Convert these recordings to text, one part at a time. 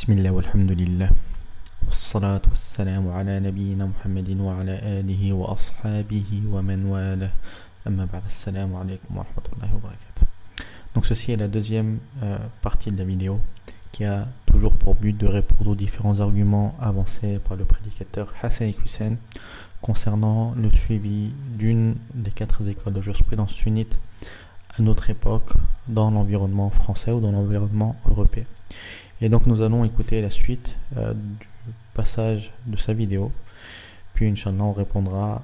بسم الله والحمد لله والصلاة والسلام على نبينا محمد وعلى آله وأصحابه ومن والاه أما بعد السلام عليكم ورحمة الله وبركاته. Donc ceci est la deuxième partie de la vidéo qui a toujours pour but de répondre aux différents arguments avancés par le prédicateur Hassan Iqiyoussen concernant le suivi d'une des 4 écoles de jurisprudence sunnite à notre époque dans l'environnement français ou dans l'environnement européen. Et donc nous allons écouter la suite du passage de sa vidéo, puis Inch'Allah on répondra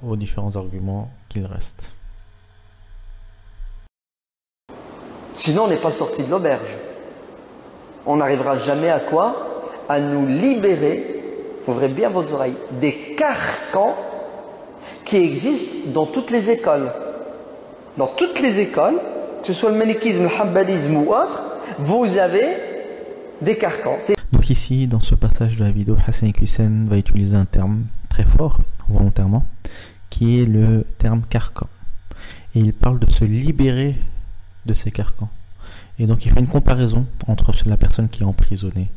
aux différents arguments qu'il reste. Sinon on n'est pas sorti de l'auberge. On n'arrivera jamais à quoi? À nous libérer, ouvrez bien vos oreilles, des carcans qui existent dans toutes les écoles. Dans toutes les écoles, que ce soit le malikisme, le hanbalisme ou autre, vous avez des carcans. Donc ici, dans ce passage de la vidéo, Hassan Iqiyoussen va utiliser un terme très fort, volontairement, qui est le terme carcan. Et il parle de se libérer de ces carcans. Et donc il fait une comparaison entre la personne qui est emprisonnée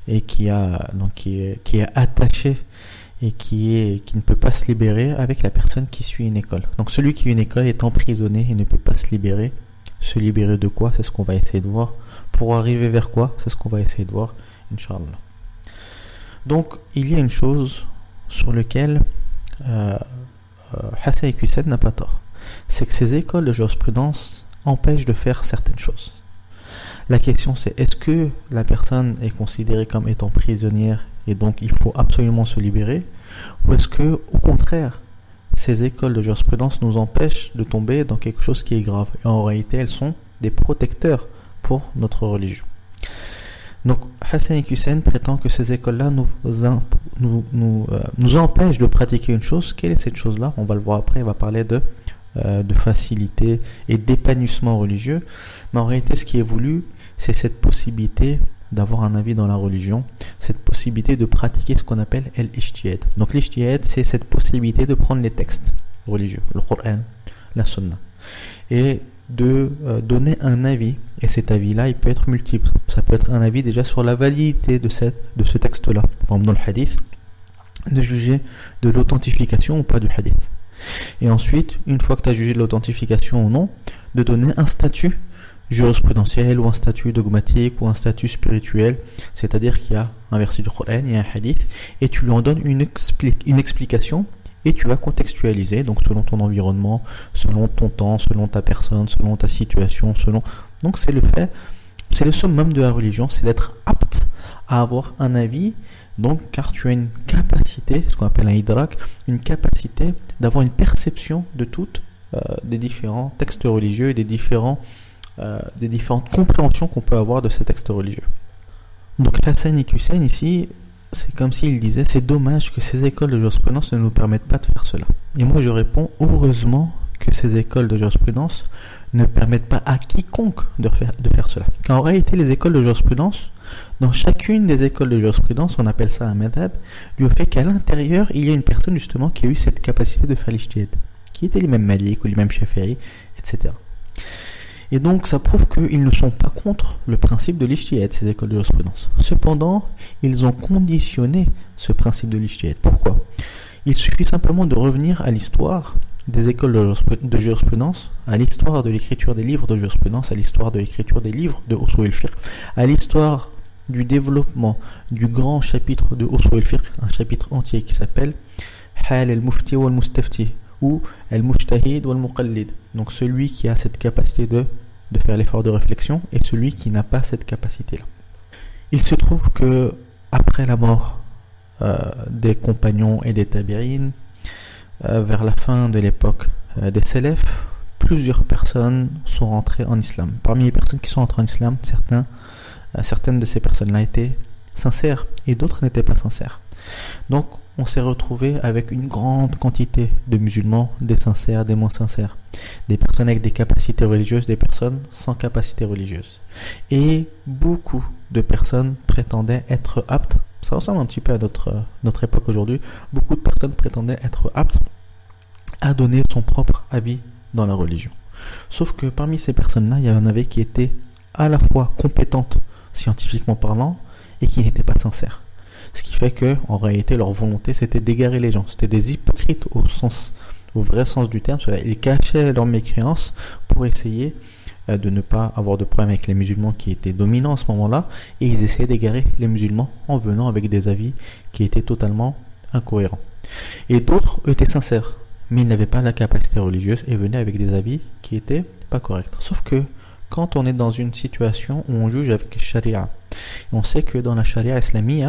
et qui est attachée et qui ne peut pas se libérer avec la personne qui suit une école. Donc celui qui suit une école est emprisonné et ne peut pas se libérer. Se libérer de quoi? C'est ce qu'on va essayer de voir. Pour arriver vers quoi? C'est ce qu'on va essayer de voir, Inch'Allah. Donc il y a une chose sur laquelle Hassan Iqiyoussen n'a pas tort. C'est que ces écoles de jurisprudence empêchent de faire certaines choses. La question c'est, est-ce que la personne est considérée comme étant prisonnière et donc il faut absolument se libérer, ou est-ce que au contraire ces écoles de jurisprudence nous empêchent de tomber dans quelque chose qui est grave, et en réalité elles sont des protecteurs pour notre religion. Donc Hassan Iqiyoussen prétend que ces écoles-là nous empêchent de pratiquer une chose. Quelle est cette chose-là? On va le voir après, il va parler de facilité et d'épanouissement religieux, mais en réalité ce qui est voulu, c'est cette possibilité d'avoir un avis dans la religion, cette possibilité de pratiquer ce qu'on appelle l'ijtihad. Donc l'ijtihad, c'est cette possibilité de prendre les textes religieux, le Coran, la Sunna, et de donner un avis. Et cet avis-là, il peut être multiple. Ça peut être un avis déjà sur la validité de ce texte-là, par exemple dans le hadith, de juger de l'authentification ou pas du hadith. Et ensuite, une fois que tu as jugé de l'authentification ou non, de donner un statut jurisprudentiel ou un statut dogmatique ou un statut spirituel, c'est-à-dire qu'il y a un verset du Coran, il y a un hadith, et tu lui en donnes une explication, et tu vas contextualiser, donc selon ton environnement, selon ton temps, selon ta personne, selon ta situation, donc c'est le summum de la religion, c'est d'être apte à avoir un avis, donc car tu as une capacité, ce qu'on appelle un idrak, une capacité d'avoir une perception de toutes des différents textes religieux et des différentes compréhensions qu'on peut avoir de ces textes religieux. Donc Hassan Iqiyoussen ici, c'est comme s'il disait, c'est dommage que ces écoles de jurisprudence ne nous permettent pas de faire cela. Et moi je réponds, heureusement que ces écoles de jurisprudence ne permettent pas à quiconque de faire cela. Car en réalité, les écoles de jurisprudence, dans chacune des écoles de jurisprudence, on appelle ça un madhab, du fait qu'à l'intérieur, il y a une personne justement qui a eu cette capacité de faire l'ijtihad, qui était l'imam Malik ou l'imam Shafi'i, etc. Et donc ça prouve qu'ils ne sont pas contre le principe de l'ijtihad, ces écoles de jurisprudence. Cependant, ils ont conditionné ce principe de l'ijtihad. Pourquoi? Il suffit simplement de revenir à l'histoire des écoles de jurisprudence, à l'histoire de l'écriture des livres de jurisprudence, à l'histoire de l'écriture des livres de Usul al-Fiqh, à l'histoire du développement du grand chapitre de Usul al-Fiqh, un chapitre entier qui s'appelle Hal al-Mufti wal-Mustafti, ou al-Mujtahid wal-Muqallid. Donc celui qui a cette capacité de faire l'effort de réflexion et celui qui n'a pas cette capacité-là. Il se trouve que après la mort des compagnons et des tabi'in, vers la fin de l'époque des salafs, plusieurs personnes sont rentrées en islam. Parmi les personnes qui sont rentrées en islam, certaines de ces personnes-là étaient sincères et d'autres n'étaient pas sincères. Donc on s'est retrouvé avec une grande quantité de musulmans, des sincères, des moins sincères, des personnes avec des capacités religieuses, des personnes sans capacité religieuse. Et beaucoup de personnes prétendaient être aptes, ça ressemble un petit peu à notre époque aujourd'hui, beaucoup de personnes prétendaient être aptes à donner son propre avis dans la religion. Sauf que parmi ces personnes-là, il y en avait qui étaient à la fois compétentes scientifiquement parlant, et qui n'étaient pas sincères. Ce qui fait que, en réalité, leur volonté, c'était d'égarer les gens. C'était des hypocrites au vrai sens du terme. Ils cachaient leur mécréance pour essayer de ne pas avoir de problème avec les musulmans qui étaient dominants à ce moment-là, et ils essayaient d'égarer les musulmans en venant avec des avis qui étaient totalement incohérents. Et d'autres étaient sincères, mais ils n'avaient pas la capacité religieuse et venaient avec des avis qui étaient pas corrects. Sauf que quand on est dans une situation où on juge avec Sharia, on sait que dans la Sharia islamique,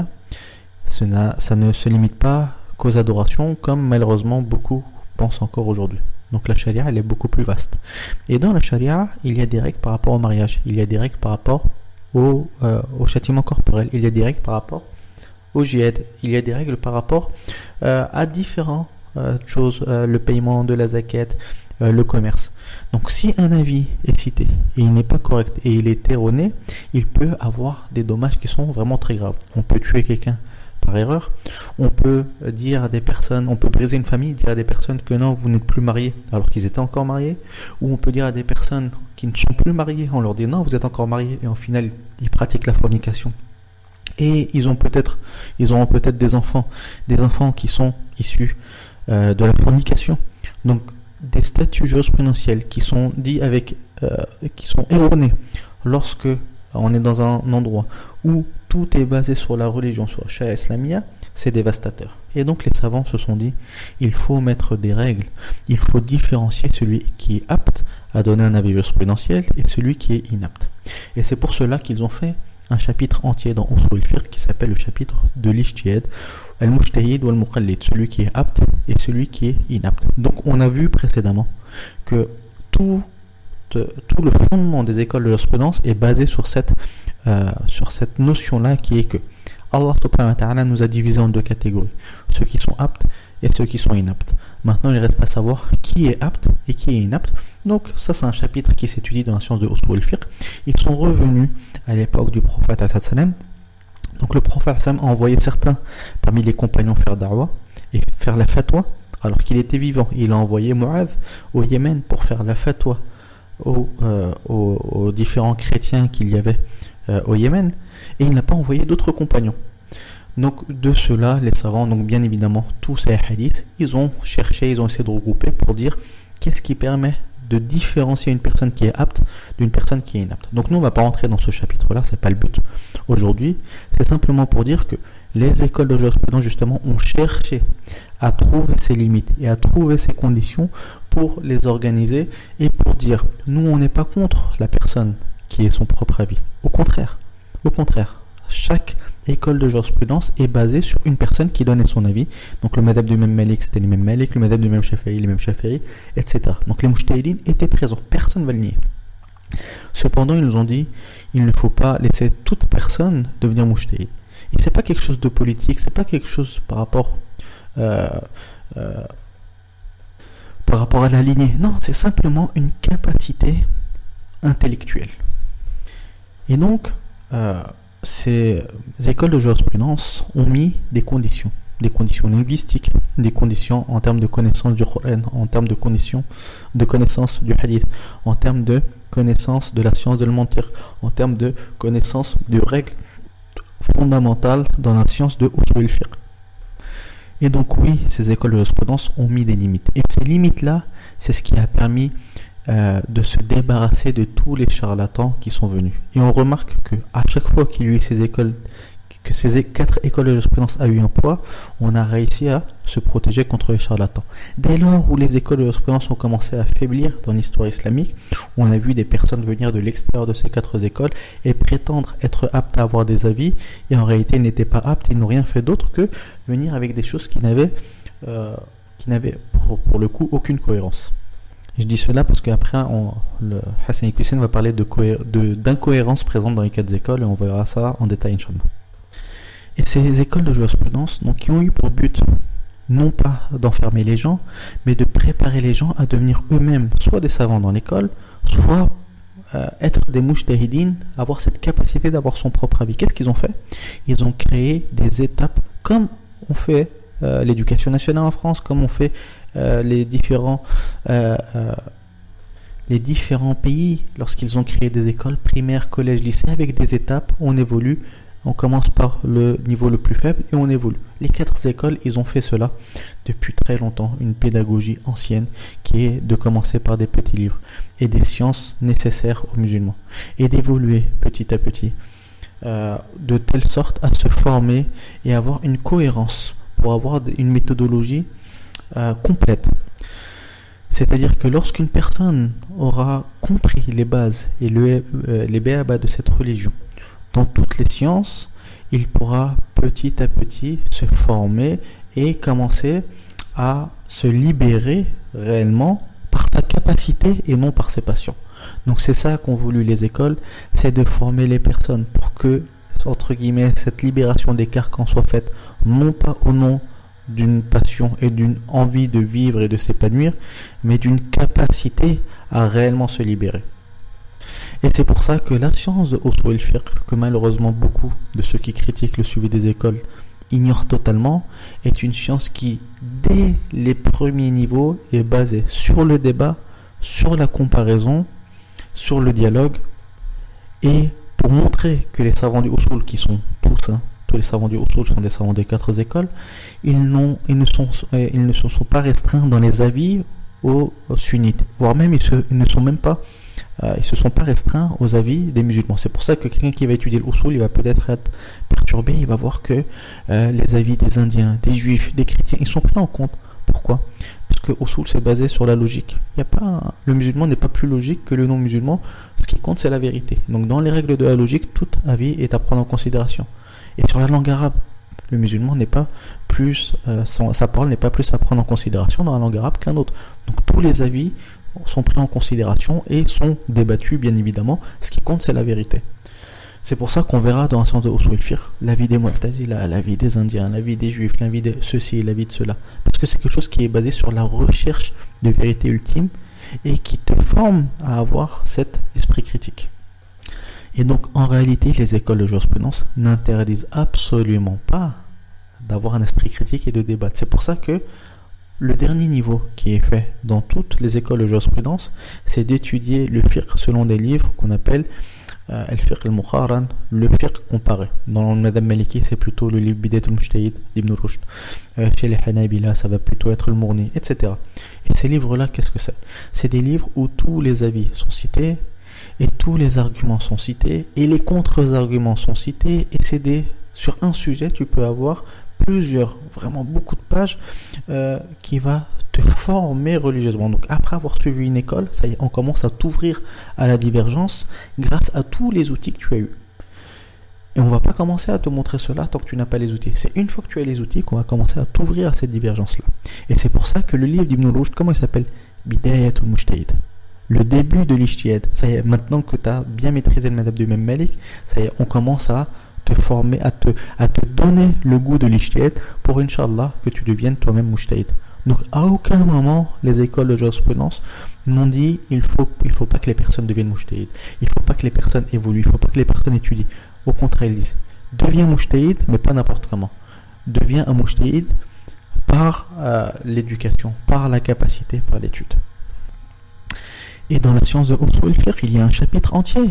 ça ne se limite pas qu'aux adorations, comme malheureusement beaucoup pensent encore aujourd'hui. Donc la Sharia, elle est beaucoup plus vaste. Et dans la Sharia, il y a des règles par rapport au mariage, il y a des règles par rapport au châtiment corporel, il y a des règles par rapport au djihad, il y a des règles par rapport à différentes choses, le paiement de la zakat, le commerce. Donc si un avis est cité et il n'est pas correct et il est erroné, il peut avoir des dommages qui sont vraiment très graves. On peut tuer quelqu'un par erreur, on peut dire à des personnes, on peut briser une famille, dire à des personnes que non, vous n'êtes plus mariés alors qu'ils étaient encore mariés, ou on peut dire à des personnes qui ne sont plus mariées, on leur dit non, vous êtes encore mariés, et au final ils pratiquent la fornication. Et ils auront peut-être des enfants qui sont issus de la fornication. Donc des statuts jurisprudentiels qui sont dits qui sont erronés lorsque on est dans un endroit où tout est basé sur la religion, sur la Sharia islamia, c'est dévastateur. Et donc les savants se sont dit, il faut mettre des règles, il faut différencier celui qui est apte à donner un avis jurisprudentiel et celui qui est inapte. Et c'est pour cela qu'ils ont fait un chapitre entier dans Usul al-Fiqh qui s'appelle le chapitre de l'Ijtihad, al-Mujtahid ou al-Muqallid, celui qui est apte et celui qui est inapte. Donc on a vu précédemment que tout le fondement des écoles de jurisprudence est basé sur cette notion-là qui est que Allah subhanahu wa ta'ala nous a divisé en deux catégories, ceux qui sont aptes et ceux qui sont inaptes. Maintenant il reste à savoir qui est apte et qui est inapte. Donc ça c'est un chapitre qui s'étudie dans la science de Usul al-Fiqh. Ils sont revenus à l'époque du prophète sallam. Donc le prophète sallam a envoyé certains parmi les compagnons faire da'wah et faire la fatwa alors qu'il était vivant. Il a envoyé Mu'adh au Yémen pour faire la fatwa aux différents chrétiens qu'il y avait au Yémen, et il n'a pas envoyé d'autres compagnons. Donc de cela, les savants, donc bien évidemment tous ces hadiths, ils ont essayé de regrouper pour dire qu'est-ce qui permet de différencier une personne qui est apte d'une personne qui est inapte. Donc nous on va pas rentrer dans ce chapitre-là, c'est pas le but aujourd'hui, c'est simplement pour dire que les écoles de jurisprudence justement ont cherché à trouver ses limites et à trouver ses conditions pour les organiser et pour dire nous on n'est pas contre la personne qui est son propre avis. Au contraire, chaque école de jurisprudence est basée sur une personne qui donnait son avis. Donc le madhab du même Malik c'était l'imam Malik, le madhab du même Shafi'i, etc. Donc les mujtahidines étaient présents, personne ne va le nier. Cependant ils nous ont dit il ne faut pas laisser toute personne devenir mujtahid. Et c'est pas quelque chose de politique, c'est pas quelque chose par rapport à la lignée. Non, c'est simplement une capacité intellectuelle. Et donc, ces écoles de jurisprudence ont mis des conditions linguistiques, des conditions en termes de connaissance du Coran, en termes de connaissance du hadith, en termes de connaissance de la science de mentir, en termes de connaissance de règles fondamentales dans la science de Usul al-Fiqh. Et donc oui, ces écoles de jurisprudence ont mis des limites. Et ces limites-là, c'est ce qui a permis de se débarrasser de tous les charlatans qui sont venus. Et on remarque que à chaque fois qu'il y a eu ces 4 écoles de jurisprudence a eu un poids, on a réussi à se protéger contre les charlatans. Dès lors où les écoles de jurisprudence ont commencé à faiblir dans l'histoire islamique, on a vu des personnes venir de l'extérieur de ces 4 écoles et prétendre être aptes à avoir des avis, et en réalité ils n'étaient pas aptes, ils n'ont rien fait d'autre que venir avec des choses qui n'avaient pour le coup aucune cohérence. Je dis cela parce qu'après le Hassan Iqiyoussen va parler d'incohérences présentes dans les 4 écoles, et on verra ça en détail Inch'Allah. Et ces écoles de jurisprudence, donc, qui ont eu pour but non pas d'enfermer les gens, mais de préparer les gens à devenir eux-mêmes soit des savants dans l'école, soit être des mujtahidines, avoir cette capacité d'avoir son propre avis. Qu'est-ce qu'ils ont fait? Ils ont créé des étapes comme on fait l'éducation nationale en France, comme on fait les différents les différents pays, lorsqu'ils ont créé des écoles primaires, collèges, lycées, avec des étapes, on évolue. On commence par le niveau le plus faible et on évolue. Les 4 écoles, ils ont fait cela depuis très longtemps. Une pédagogie ancienne qui est de commencer par des petits livres et des sciences nécessaires aux musulmans. Et d'évoluer petit à petit, de telle sorte à se former et avoir une cohérence pour avoir une méthodologie complète. C'est-à-dire que lorsqu'une personne aura compris les bases et les b.a.-ba de cette religion, dans toutes les sciences, il pourra petit à petit se former et commencer à se libérer réellement par sa capacité et non par ses passions. Donc c'est ça qu'ont voulu les écoles, c'est de former les personnes pour que, entre guillemets, cette libération des carcans soit faite non pas au nom d'une passion et d'une envie de vivre et de s'épanouir, mais d'une capacité à réellement se libérer. Et c'est pour ça que la science de Usul al-Fiqh, que malheureusement beaucoup de ceux qui critiquent le suivi des écoles ignorent totalement, est une science qui, dès les premiers niveaux, est basée sur le débat, sur la comparaison, sur le dialogue, et pour montrer que les savants du Usul, qui sont tous les savants du Usul sont des savants des 4 écoles, ils ne se sont pas restreints dans les avis aux sunnites, voire même ils se sont pas restreints aux avis des musulmans. C'est pour ça que quelqu'un qui va étudier l'usul, il va peut-être être perturbé, il va voir que les avis des Indiens, des Juifs, des chrétiens, ils sont pris en compte. Pourquoi ? Parce que l'usul c'est basé sur la logique. Le musulman n'est pas plus logique que le non-musulman. Ce qui compte c'est la vérité. Donc dans les règles de la logique, tout avis est à prendre en considération. Et sur la langue arabe, le musulman n'est pas plus, sa parole n'est pas plus à prendre en considération dans la langue arabe qu'un autre. Donc tous les avis sont pris en considération et sont débattus bien évidemment. Ce qui compte c'est la vérité. C'est pour ça qu'on verra dans la science de Usul al-Fiqh l'avis des Mu'tazila, l'avis des Indiens, l'avis des Juifs, l'avis de ceci et l'avis de cela. Parce que c'est quelque chose qui est basé sur la recherche de vérité ultime et qui te forme à avoir cet esprit critique. Et donc en réalité les écoles de jurisprudence n'interdisent absolument pas d'avoir un esprit critique et de débattre. C'est pour ça que le dernier niveau qui est fait dans toutes les écoles de jurisprudence, c'est d'étudier le fiqh selon des livres qu'on appelle al-fiqh al-muqaran, le fiqh comparé. Dans le madhab maliki, c'est plutôt le livre Bidayat al-Mujtahid d'Ibn Rushd. Chez les Hanabila, ça va plutôt être le Mourni, etc. Et ces livres-là, qu'est-ce que c'est ? C'est des livres où tous les avis sont cités, et tous les arguments sont cités, et les contre-arguments sont cités, et c'est sur un sujet, tu peux avoir vraiment beaucoup de pages qui va te former religieusement. Donc après avoir suivi une école, ça y est, on commence à t'ouvrir à la divergence grâce à tous les outils que tu as eu. Et on va pas commencer à te montrer cela tant que tu n'as pas les outils. C'est une fois que tu as les outils qu'on va commencer à t'ouvrir à cette divergence-là. Et c'est pour ça que le livre d'Ibn Rushd, comment il s'appelle ? Bidayat al-Mujtahid. Le début de l'Ijtihad. Ça y est, maintenant que tu as bien maîtrisé le madhab du Imam Malik, ça y est, on commence à te former, à te donner le goût de l'Ijtihad pour, Inch'Allah, que tu deviennes toi-même Mujtahid. Donc, à aucun moment, les écoles de jurisprudence n'ont dit il faut pas que les personnes deviennent Mujtahid. Il faut pas que les personnes évoluent. Il faut pas que les personnes étudient. Au contraire, ils disent deviens Mujtahid, mais pas n'importe comment. Deviens un Mujtahid par l'éducation, par la capacité, par l'étude. Et dans la science de Usul al-Fiqh, il y a un chapitre entier.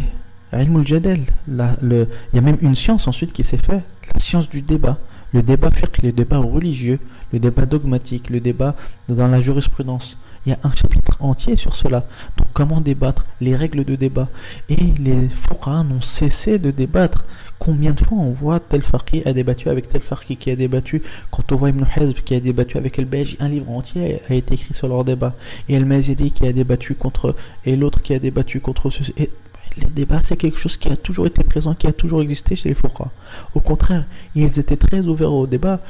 Ilm al-Jadal. Il y a même une science ensuite qui s'est faite, la science du débat. Le débat fiqh, le débat religieux, le débat dogmatique, le débat dans la jurisprudence. Il y a un chapitre entier sur cela. Donc comment débattre, les règles de débat. Et les fuqaha n'ont cessé de débattre. Combien de fois on voit tel faqih a débattu avec tel faqih qui a débattu, quand on voit Ibn Hazm qui a débattu avec Al-Baji, un livre entier a été écrit sur leur débat. Et Al-Maziri qui a débattu contre, et l'autre qui a débattu contre ceci. Et les débats, c'est quelque chose qui a toujours été présent, qui a toujours existé chez les fuqaha. Au contraire, ils étaient très ouverts au débat.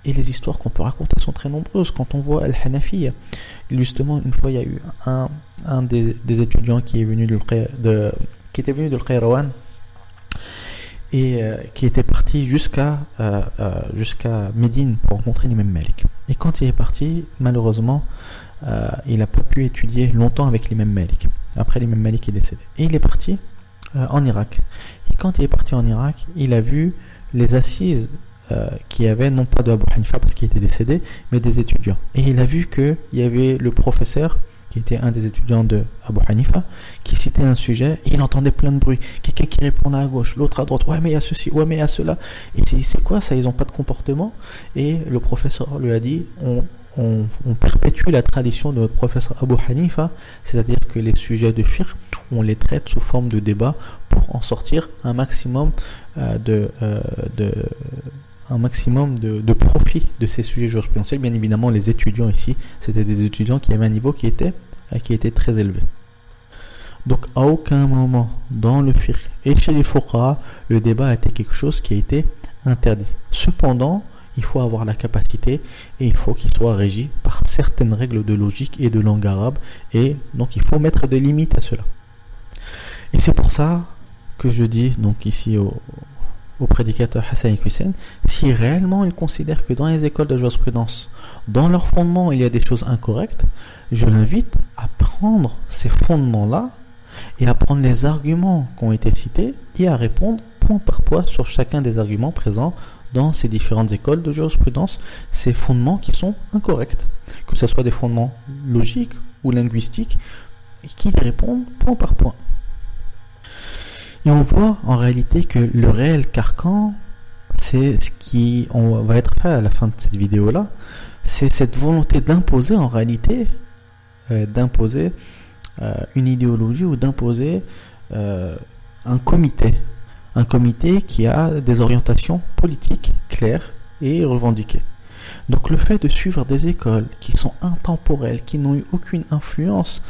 Et les histoires qu'on peut raconter sont très nombreuses. Quand on voit Al-Hanafiya, justement, une fois, il y a eu un des étudiants qui était venu de Qayrawan et qui était parti jusqu'à Médine pour rencontrer l'imam Malik. Et quand il est parti, malheureusement, il n'a pas pu étudier longtemps avec l'imam Malik. Après, l'imam Malik est décédé. Et il est parti en Irak. Et quand il est parti en Irak, il a vu les assises qui avait non pas de Abu Hanifa parce qu'il était décédé, mais des étudiants. Et il a vu qu'il y avait le professeur qui était un des étudiants de Abu Hanifa, qui citait un sujet, et il entendait plein de bruit. Quelqu'un qui répondait à gauche, l'autre à droite, ouais mais il y a ceci, ouais mais il y a cela. Et c'est quoi ça, ils n'ont pas de comportement? Et le professeur lui a dit, on perpétue la tradition de notre professeur Abu Hanifa, c'est-à-dire que les sujets de fiqh, on les traite sous forme de débat pour en sortir un maximum de profit de ces sujets jurisprudentiels. Bien évidemment, les étudiants ici, c'était des étudiants qui avaient un niveau qui était très élevé. Donc, à aucun moment dans le fiqh et chez les fuqaha, le débat a été quelque chose qui a été interdit. Cependant, il faut avoir la capacité et il faut qu'il soit régi par certaines règles de logique et de langue arabe, et donc il faut mettre des limites à cela. Et c'est pour ça que je dis donc ici au prédicateur Hassan Hussein, si réellement il considère que dans les écoles de jurisprudence, dans leurs fondements, il y a des choses incorrectes, je l'invite à prendre ces fondements-là et à prendre les arguments qui ont été cités et à répondre point par point sur chacun des arguments présents dans ces différentes écoles de jurisprudence, ces fondements qui sont incorrects, que ce soit des fondements logiques ou linguistiques, qui répondent point par point. Et on voit en réalité que le réel carcan, c'est ce qui va être fait à la fin de cette vidéo-là, c'est cette volonté d'imposer en réalité, une idéologie ou d'imposer un comité qui a des orientations politiques claires et revendiquées. Donc le fait de suivre des écoles qui sont intemporelles, qui n'ont eu aucune influence,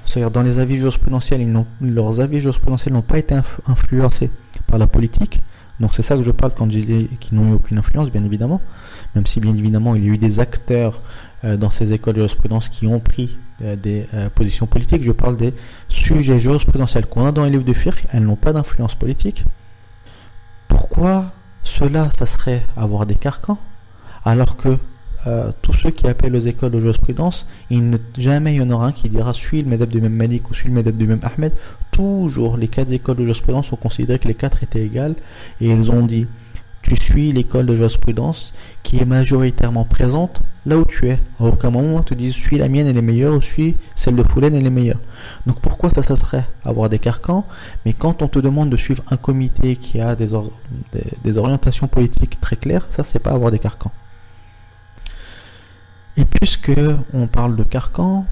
c'est-à-dire dans les avis jurisprudentiels, leurs avis jurisprudentiels n'ont pas été influencés par la politique. Donc c'est ça que je parle quand je dis qu'ils n'ont eu aucune influence, bien évidemment, même si bien évidemment il y a eu des acteurs dans ces écoles de jurisprudence qui ont pris des positions politiques. Je parle des sujets jurisprudentiels qu'on a dans les livres de fiqh, elles n'ont pas d'influence politique. Pourquoi cela, ça serait avoir des carcans, alors que tous ceux qui appellent aux écoles de jurisprudence, jamais il y en aura un qui dira suis le madhab de Imam Malik ou suis le madhab de Imam Ahmed. Toujours les 4 écoles de jurisprudence ont considéré que les 4 étaient égales, et ils ont dit tu suis l'école de jurisprudence qui est majoritairement présente là où tu es. À aucun moment on te dit suis la mienne elle est meilleure ou suis celle de Foulen elle est meilleure. Donc pourquoi ça serait avoir des carcans? Mais quand on te demande de suivre un comité qui a des orientations politiques très claires, ça c'est pas avoir des carcans. Et puisque on parle de carcan,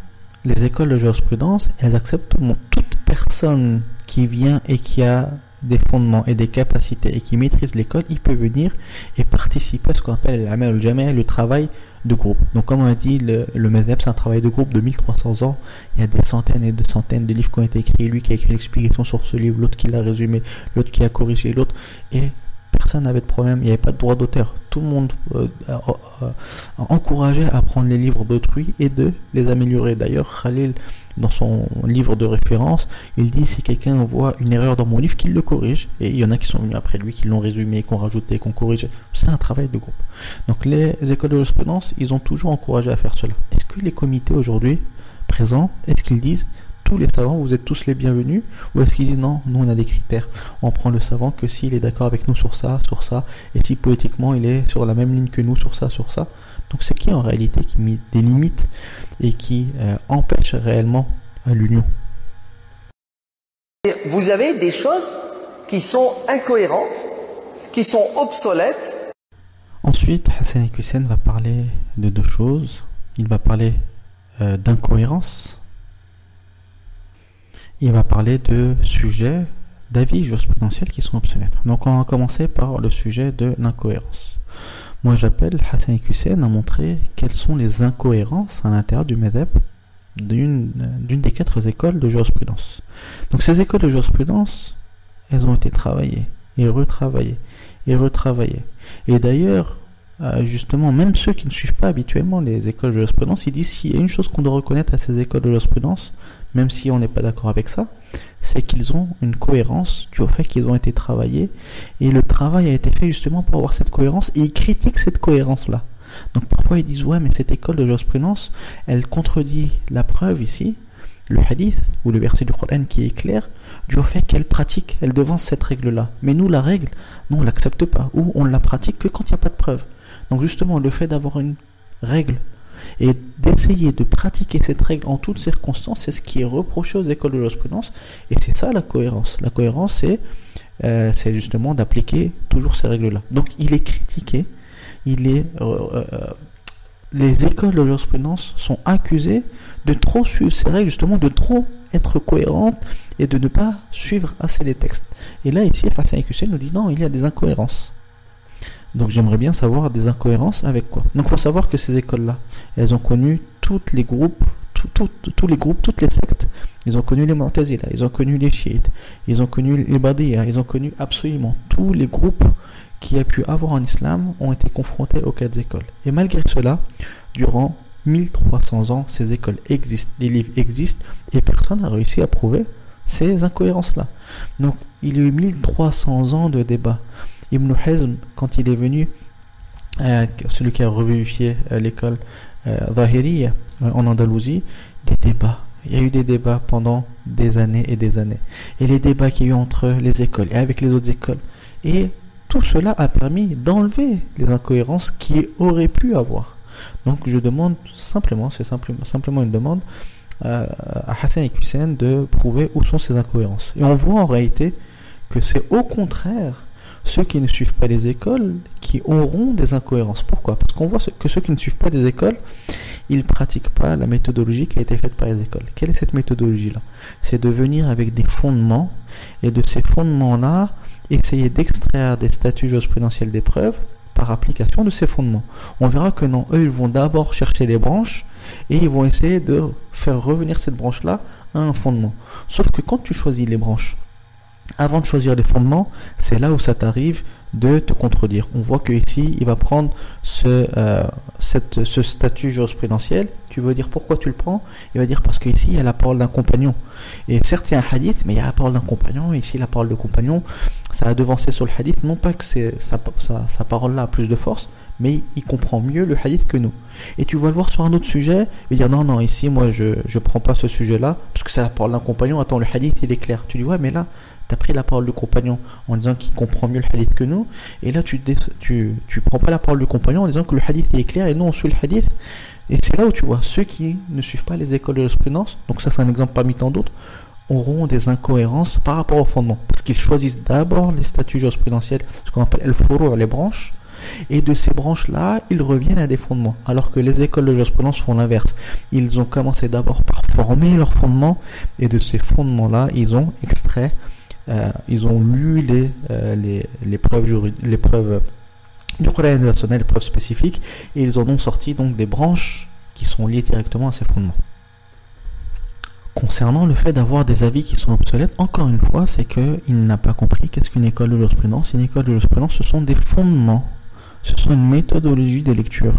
les écoles de jurisprudence, elles acceptent tout le monde. Toute personne qui vient et qui a des fondements et des capacités et qui maîtrise l'école, il peut venir et participer à ce qu'on appelle l'amal al-jami', le travail de groupe. Donc comme on a dit, le madhab c'est un travail de groupe de 1300 ans. Il y a des centaines et des centaines de livres qui ont été écrits. Lui qui a écrit l'explication sur ce livre, l'autre qui l'a résumé, l'autre qui a corrigé l'autre, et personne n'avait de problème, il n'y avait pas de droit d'auteur. Tout le monde encourageait à prendre les livres d'autrui et de les améliorer. D'ailleurs, Khalil, dans son livre de référence, il dit si quelqu'un voit une erreur dans mon livre, qu'il le corrige. Et il y en a qui sont venus après lui, qui l'ont résumé, qui ont rajouté, qui ont corrigé. C'est un travail de groupe. Donc les écoles de jurisprudence, ils ont toujours encouragé à faire cela. Est-ce que les comités aujourd'hui présents, est-ce qu'ils disent tous les savants, vous êtes tous les bienvenus, ou est-ce qu'ils disent non, nous on a des critères, on prend le savant que s'il est d'accord avec nous sur ça, et si politiquement il est sur la même ligne que nous sur ça. Donc c'est qui en réalité qui met des limites et qui empêche réellement l'union? Vous avez des choses qui sont incohérentes, qui sont obsolètes. Ensuite, Hassan Hussein va parler de 2 choses. Il va parler d'incohérence. Il va parler de sujets d'avis jurisprudentiels qui sont obsolètes. Donc on va commencer par le sujet de l'incohérence. Moi j'appelle Hassan Hussein à montrer quelles sont les incohérences à l'intérieur du madhab d'une des 4 écoles de jurisprudence. Donc ces écoles de jurisprudence, elles ont été travaillées et retravaillées et retravaillées. Et d'ailleurs, justement, même ceux qui ne suivent pas habituellement les écoles de jurisprudence, ils disent s'il y a une chose qu'on doit reconnaître à ces écoles de jurisprudence, même si on n'est pas d'accord avec ça, c'est qu'ils ont une cohérence due au fait qu'ils ont été travaillés, et le travail a été fait justement pour avoir cette cohérence, et ils critiquent cette cohérence-là. Donc parfois ils disent ouais mais cette école de jurisprudence, elle contredit la preuve ici, le hadith ou le verset du Coran qui est clair, dû au fait qu'elle pratique, elle devance cette règle-là. Mais nous la règle, non on l'accepte pas, ou on la pratique que quand il n'y a pas de preuve. Donc justement le fait d'avoir une règle Et d'essayer de pratiquer cette règle en toutes circonstances, c'est ce qui est reproché aux écoles de jurisprudence. Et c'est ça la cohérence. La cohérence, c'est justement d'appliquer toujours ces règles-là. Donc il est critiqué, les écoles de jurisprudence sont accusées de trop suivre ces règles, justement de trop être cohérentes et de ne pas suivre assez les textes. Et là ici, Hassan Iqiyoussen nous dit non, il y a des incohérences. Donc j'aimerais bien savoir des incohérences avec quoi. Donc il faut savoir que ces écoles-là, elles ont connu tous les groupes, toutes les sectes. Ils ont connu les Mu'tazila, ils ont connu les chiites, ils ont connu les Badiyya, ils ont connu absolument tous les groupes qui a pu avoir en islam ont été confrontés aux quatre écoles. Et malgré cela, durant 1300 ans, ces écoles existent, les livres existent, et personne n'a réussi à prouver ces incohérences-là. Donc il y a eu 1300 ans de débats. Ibn Hazm, quand il est venu, celui qui a revérifié l'école Zahiriyya en Andalousie, des débats. Il y a eu des débats pendant des années et des années. Et les débats qu'il y a eu entre les écoles et avec les autres écoles. Et tout cela a permis d'enlever les incohérences qu'il aurait pu avoir. Donc je demande simplement, c'est simplement une demande à Hassan Iqiyoussen de prouver où sont ces incohérences. Et on voit en réalité que c'est au contraire ceux qui ne suivent pas les écoles qui auront des incohérences. Pourquoi ? Parce qu'on voit que ceux qui ne suivent pas des écoles, ils ne pratiquent pas la méthodologie qui a été faite par les écoles. Quelle est cette méthodologie-là ? C'est de venir avec des fondements, et de ces fondements-là, essayer d'extraire des statuts jurisprudentiels des preuves par application de ces fondements. On verra que non, eux, ils vont d'abord chercher les branches, et ils vont essayer de faire revenir cette branche-là à un fondement. Sauf que quand tu choisis les branches, avant de choisir les fondements, c'est là où ça t'arrive de te contredire. On voit que ici, il va prendre ce statut jurisprudentiel. Tu veux dire pourquoi tu le prends ? Il va dire parce qu'ici, il y a la parole d'un compagnon. Et certes, il y a un hadith, mais il y a la parole d'un compagnon. Et ici, la parole de compagnon, ça a devancé sur le hadith. Non pas que sa parole-là a plus de force, mais il comprend mieux le hadith que nous. Et tu vas le voir sur un autre sujet, il va dire non, ici, moi, je prends pas ce sujet-là, parce que c'est la parole d'un compagnon. Attends, le hadith, il est clair. Tu dis, ouais, mais là, tu as pris la parole du compagnon en disant qu'il comprend mieux le hadith que nous, et là tu prends pas la parole du compagnon en disant que le hadith est clair et nous on suit le hadith. Et c'est là où tu vois ceux qui ne suivent pas les écoles de jurisprudence, donc ça c'est un exemple parmi tant d'autres, auront des incohérences par rapport au fondement, parce qu'ils choisissent d'abord les statuts jurisprudentiels, ce qu'on appelle al-furu', les branches, et de ces branches-là, ils reviennent à des fondements, alors que les écoles de jurisprudence font l'inverse. Ils ont commencé d'abord par former leurs fondements, et de ces fondements-là, ils ont extrait ils ont lu les preuves du Coran national, les preuves spécifiques, et ils en ont sorti donc des branches qui sont liées directement à ces fondements. Concernant le fait d'avoir des avis qui sont obsolètes, encore une fois, c'est qu'il n'a pas compris qu'est-ce qu'une école de jurisprudence. Une école de jurisprudence, ce sont des fondements, ce sont une méthodologie de lecture.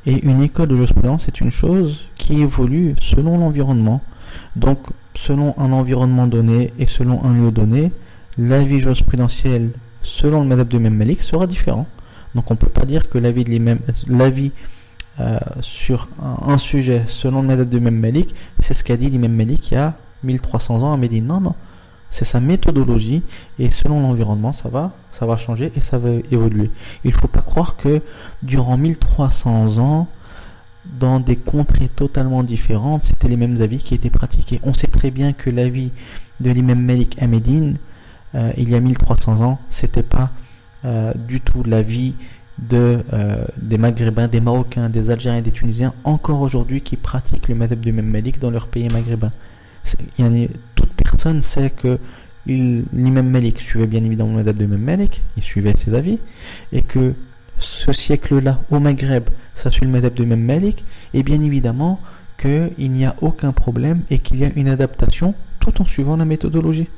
Et une école de jurisprudence, c'est une chose qui évolue selon l'environnement. Donc, selon un environnement donné et selon un lieu donné, l'avis jurisprudentiel selon le madhab de l'imam Malik sera différent. Donc, on ne peut pas dire que l'avis sur un sujet selon le madhab de l'imam Malik, c'est ce qu'a dit l'imam Malik il y a 1300 ans à Médine. Non. C'est sa méthodologie et selon l'environnement, ça va changer et ça va évoluer. Il ne faut pas croire que durant 1300 ans, dans des contrées totalement différentes, c'était les mêmes avis qui étaient pratiqués. On sait très bien que l'avis de l'imam Malik à Médine, il y a 1300 ans, c'était pas du tout l'avis des Maghrébins, des Marocains, des Algériens, des Tunisiens, encore aujourd'hui, qui pratiquent le madhab de l'imam Malik dans leur pays maghrébin. Toute personne sait que l'imam Malik suivait bien évidemment le madhab de l'imam Malik, il suivait ses avis, et que ce siècle-là, au Maghreb, ça suit le madhab de l'imam Malik, et bien évidemment qu'il n'y a aucun problème et qu'il y a une adaptation tout en suivant la méthodologie.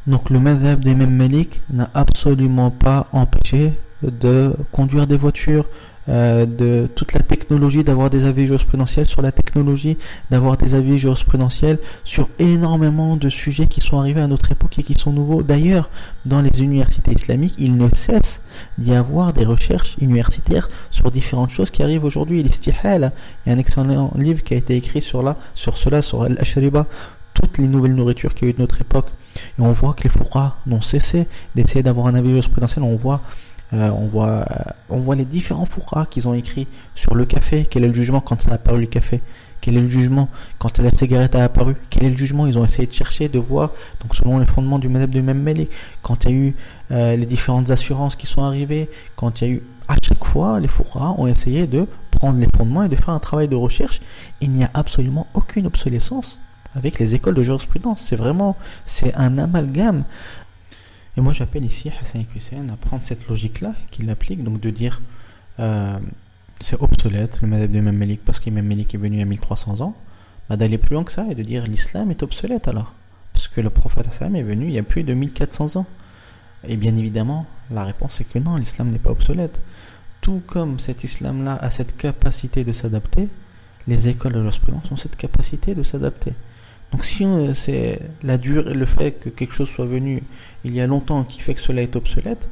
Donc le madhab de l'imam Malik n'a absolument pas empêché de conduire des voitures, de toute la technologie, d'avoir des avis jurisprudentiels sur la technologie, d'avoir des avis jurisprudentiels sur énormément de sujets qui sont arrivés à notre époque et qui sont nouveaux. D'ailleurs, dans les universités islamiques, il ne cesse d'y avoir des recherches universitaires sur différentes choses qui arrivent aujourd'hui. L'istihala, il y a un excellent livre qui a été écrit sur Al-Ashriba, toutes les nouvelles nourritures qu'il y a eu de notre époque. Et on voit que les fuqaha n'ont cessé d'essayer d'avoir un avis jurisprudentiel. On voit On voit les différents fuqaha qu'ils ont écrit sur le café. Quel est le jugement quand ça a apparu le café? Quel est le jugement quand la cigarette a apparu? Quel est le jugement? Ils ont essayé de chercher, de voir, donc selon les fondements du madhab de Imam Malik, quand il y a eu les différentes assurances qui sont arrivées, quand il y a eu, à chaque fois, les fuqaha ont essayé de prendre les fondements et de faire un travail de recherche. Il n'y a absolument aucune obsolescence avec les écoles de jurisprudence. C'est un amalgame. Et moi j'appelle ici Hassan Hussein à prendre cette logique-là qu'il applique, donc de dire c'est obsolète le madhab de Imam Malik parce qu'Imam Malik est venu il y a 1300 ans, d'aller plus loin que ça et de dire l'islam est obsolète alors, parce que le prophète Hassan est venu il y a plus de 1400 ans. Et bien évidemment la réponse est que non, l'islam n'est pas obsolète. Tout comme cet islam-là a cette capacité de s'adapter, les écoles de jurisprudence ont cette capacité de s'adapter. Donc si c'est la durée, le fait que quelque chose soit venu il y a longtemps qui fait que cela est obsolète,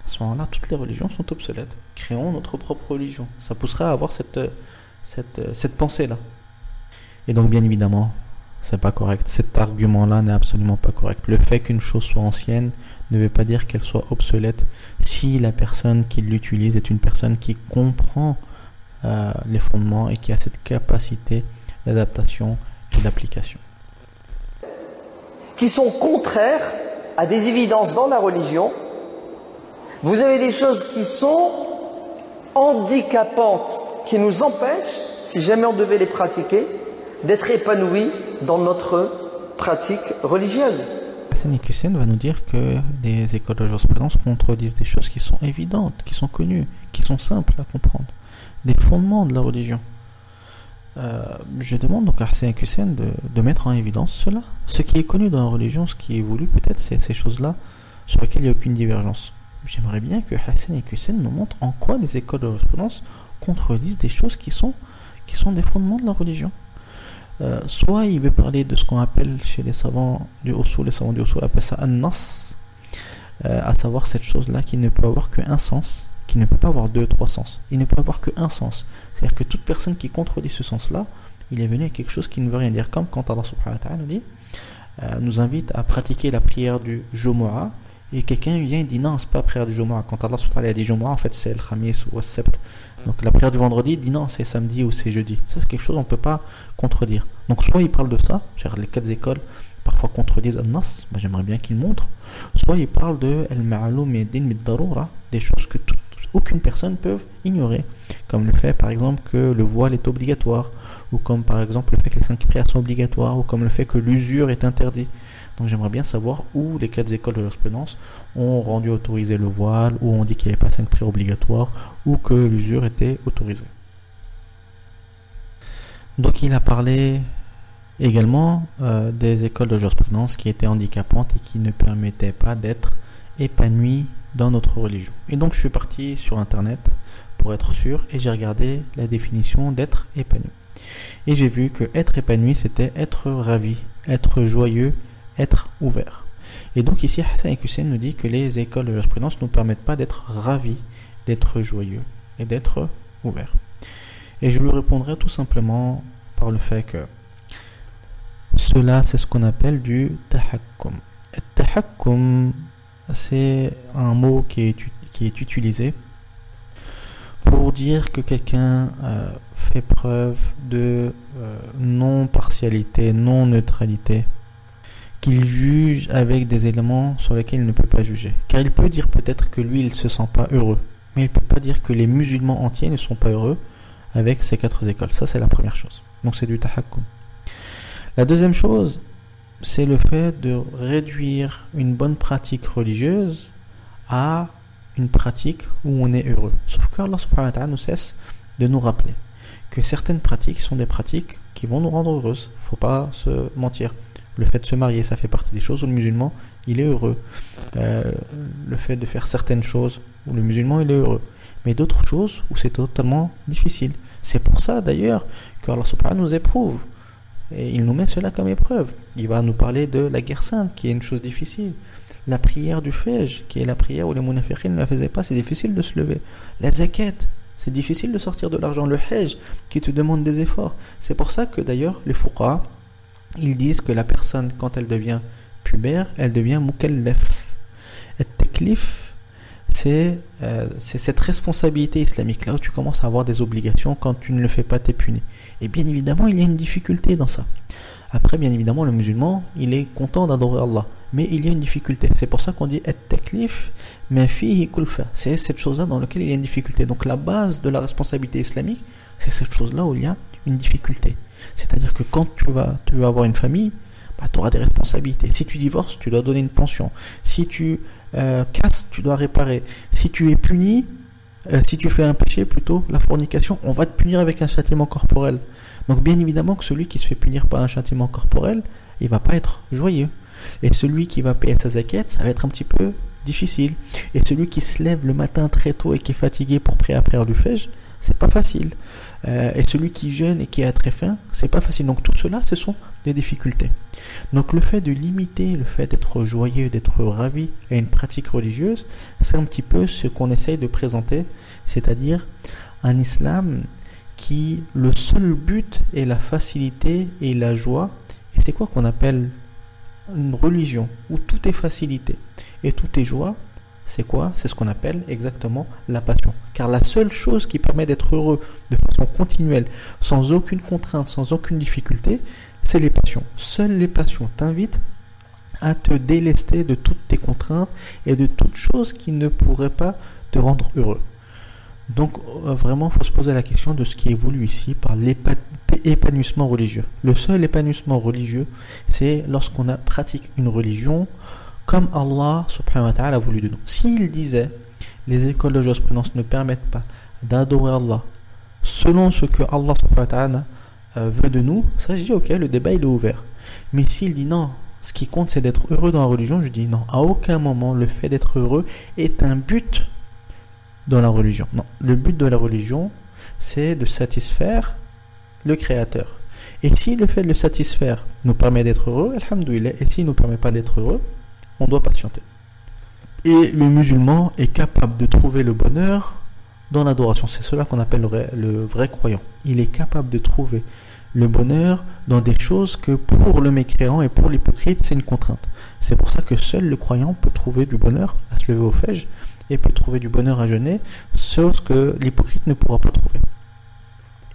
à ce moment-là, toutes les religions sont obsolètes. Créons notre propre religion. Ça pousserait à avoir cette pensée-là. Et donc bien évidemment, c'est pas correct. Cet argument-là n'est absolument pas correct. Le fait qu'une chose soit ancienne ne veut pas dire qu'elle soit obsolète si la personne qui l'utilise est une personne qui comprend les fondements et qui a cette capacité d'adaptation et d'application. Qui sont contraires à des évidences dans la religion. Vous avez des choses qui sont handicapantes, qui nous empêchent, si jamais on devait les pratiquer, d'être épanouis dans notre pratique religieuse. Hassan Hussein va nous dire que les écoles de jurisprudence contredisent des choses qui sont évidentes, qui sont connues, qui sont simples à comprendre, des fondements de la religion. Je demande donc à Hassan Hussein de mettre en évidence cela. Ce qui est connu dans la religion, ce qui est voulu peut-être, c'est ces choses-là sur lesquelles il n'y a aucune divergence. J'aimerais bien que Hassan Hussein nous montre en quoi les écoles de jurisprudence contredisent des choses qui sont des fondements de la religion. Soit il veut parler de ce qu'on appelle chez les savants du usul, les savants du usul appellent ça an-nas, à savoir cette chose-là qui ne peut avoir qu'un sens, qui ne peut pas avoir 2-3 sens. Il ne peut avoir qu'un sens. C'est-à-dire que toute personne qui contredit ce sens-là, il est venu à quelque chose qui ne veut rien dire. Comme quand Allah subhanahu wa ta'ala dit, nous invite à pratiquer la prière du Jumu'ah, et quelqu'un vient et dit non, c'est pas la prière du Jumu'ah. Quand Allah subhanahu wa ta'ala a dit Jumu'ah, en fait c'est le Khamis ou le Sebt. Donc la prière du vendredi, il dit non, c'est samedi ou c'est jeudi. Ça c'est quelque chose qu'on ne peut pas contredire. Donc soit il parle de ça, c'est-à-dire les 4 écoles parfois contredisent An-Nas, j'aimerais bien qu'il montre. Soit il parle de Al-Ma'aloum et Din Mid-Daroura, des choses que aucune personne peut ignorer, comme le fait par exemple que le voile est obligatoire, ou comme par exemple le fait que les 5 prières sont obligatoires, ou comme le fait que l'usure est interdit. Donc j'aimerais bien savoir où les 4 écoles de jurisprudence ont rendu autorisé le voile, où on dit qu'il n'y avait pas 5 prières obligatoires, ou que l'usure était autorisée. Donc il a parlé également des écoles de jurisprudence qui étaient handicapantes et qui ne permettaient pas d'être épanouies dans notre religion. Et donc je suis parti sur internet pour être sûr et j'ai regardé la définition d'être épanoui. Et j'ai vu que être épanoui c'était être ravi, être joyeux, être ouvert. Et donc ici Hassan Hussein nous dit que les écoles de jurisprudence ne nous permettent pas d'être ravis, d'être joyeux et d'être ouverts. Et je lui répondrai tout simplement par le fait que cela c'est ce qu'on appelle du tahakkum. Et tahakkum, c'est un mot qui est utilisé pour dire que quelqu'un fait preuve de non-partialité, non-neutralité, qu'il juge avec des éléments sur lesquels il ne peut pas juger. Car il peut dire peut-être que lui, il ne se sent pas heureux, mais il ne peut pas dire que les musulmans entiers ne sont pas heureux avec ces 4 écoles. Ça, c'est la première chose. Donc, c'est du tahakkum. La deuxième chose, c'est le fait de réduire une bonne pratique religieuse à une pratique où on est heureux. Sauf que Allah subhanahu wa ta'ala ne cesse de nous rappeler que certaines pratiques sont des pratiques qui vont nous rendre heureuses. Il ne faut pas se mentir. Le fait de se marier, ça fait partie des choses où le musulman, il est heureux. Le fait de faire certaines choses où le musulman, il est heureux. Mais d'autres choses où c'est totalement difficile. C'est pour ça d'ailleurs que Allah subhanahu wa ta'ala nous éprouve. Et il nous met cela comme épreuve. Il va nous parler de la guerre sainte, qui est une chose difficile. La prière du Fajr, qui est la prière où les munafiqin ne la faisaient pas, c'est difficile de se lever. La zakat, c'est difficile de sortir de l'argent. Le hajj, qui te demande des efforts. C'est pour ça que d'ailleurs, les fuqaha, ils disent que la personne, quand elle devient pubère, elle devient mukallaf. Et taklif, c'est cette responsabilité islamique là où tu commences à avoir des obligations. Quand tu ne le fais pas, t'es puni. Et bien évidemment, il y a une difficulté dans ça. Après, bien évidemment, le musulman, il est content d'adorer Allah, mais il y a une difficulté. C'est pour ça qu'on dit at-taklif ma fihi kulfa. C'est cette chose-là dans laquelle il y a une difficulté. Donc la base de la responsabilité islamique, c'est cette chose-là où il y a une difficulté. C'est-à-dire que quand tu vas avoir une famille, tu auras des responsabilités. Si tu divorces, tu dois donner une pension. Si tu casses, tu dois réparer. Si tu es puni, si tu fais un péché, plutôt la fornication, on va te punir avec un châtiment corporel. Donc bien évidemment que celui qui se fait punir par un châtiment corporel, il va pas être joyeux. Et celui qui va payer sa zakat, ça va être un petit peu difficile. Et celui qui se lève le matin très tôt et qui est fatigué pour prier la prière du Fajr, c'est pas facile. Et celui qui jeûne et qui a très faim, c'est pas facile. Donc tout cela, ce sont des difficultés. Donc le fait de limiter, le fait d'être joyeux, d'être ravi à une pratique religieuse, c'est un petit peu ce qu'on essaye de présenter, c'est-à-dire un islam qui, le seul but est la facilité et la joie. Et c'est quoi qu'on appelle une religion où tout est facilité et tout est joie? C'est quoi? C'est ce qu'on appelle exactement la passion. Car la seule chose qui permet d'être heureux de façon continuelle, sans aucune contrainte, sans aucune difficulté, c'est les passions. Seules les passions t'invitent à te délester de toutes tes contraintes et de toutes choses qui ne pourraient pas te rendre heureux. Donc vraiment, il faut se poser la question de ce qui est voulu ici par l'épanouissement religieux. Le seul épanouissement religieux, c'est lorsqu'on pratique une religion comme Allah subhanahu wa ta'ala a voulu de nous. S'il disait les écoles de jurisprudence ne permettent pas d'adorer Allah selon ce que Allah subhanahu wa ta'ala veut de nous, ça je dis ok, le débat il est ouvert. Mais s'il dit non, ce qui compte c'est d'être heureux dans la religion, je dis non, à aucun moment le fait d'être heureux est un but dans la religion. Non, le but de la religion c'est de satisfaire le Créateur. Et si le fait de le satisfaire nous permet d'être heureux, alhamdoulilah, et s'il ne nous permet pas d'être heureux, on doit patienter. Et le musulman est capable de trouver le bonheur dans l'adoration. C'est cela qu'on appelle le vrai croyant. Il est capable de trouver le bonheur dans des choses que pour le mécréant et pour l'hypocrite, c'est une contrainte. C'est pour ça que seul le croyant peut trouver du bonheur à se lever au Fajr et peut trouver du bonheur à jeûner, chose que l'hypocrite ne pourra pas trouver.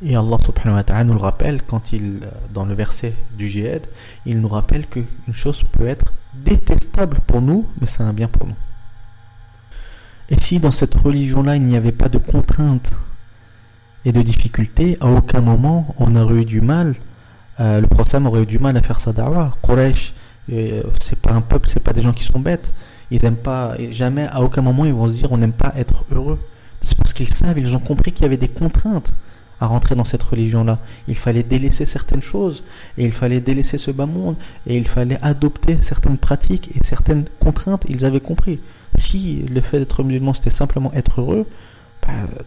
Et Allah subhanahu wa ta'ala nous le rappelle quand dans le verset du djihad, il nous rappelle qu'une chose peut être détestable pour nous, mais c'est un bien pour nous. Et si dans cette religion-là, il n'y avait pas de contraintes et de difficultés, à aucun moment on aurait eu du mal, le prophète aurait eu du mal à faire sa da'wah. Quraysh, c'est pas un peuple, c'est pas des gens qui sont bêtes. Ils n'aiment pas, jamais, à aucun moment ils vont se dire on n'aime pas être heureux. C'est parce qu'ils savent, ils ont compris qu'il y avait des contraintes à rentrer dans cette religion-là. Il fallait délaisser certaines choses, et il fallait délaisser ce bas monde, et il fallait adopter certaines pratiques et certaines contraintes. Ils avaient compris. Si le fait d'être musulman c'était simplement être heureux,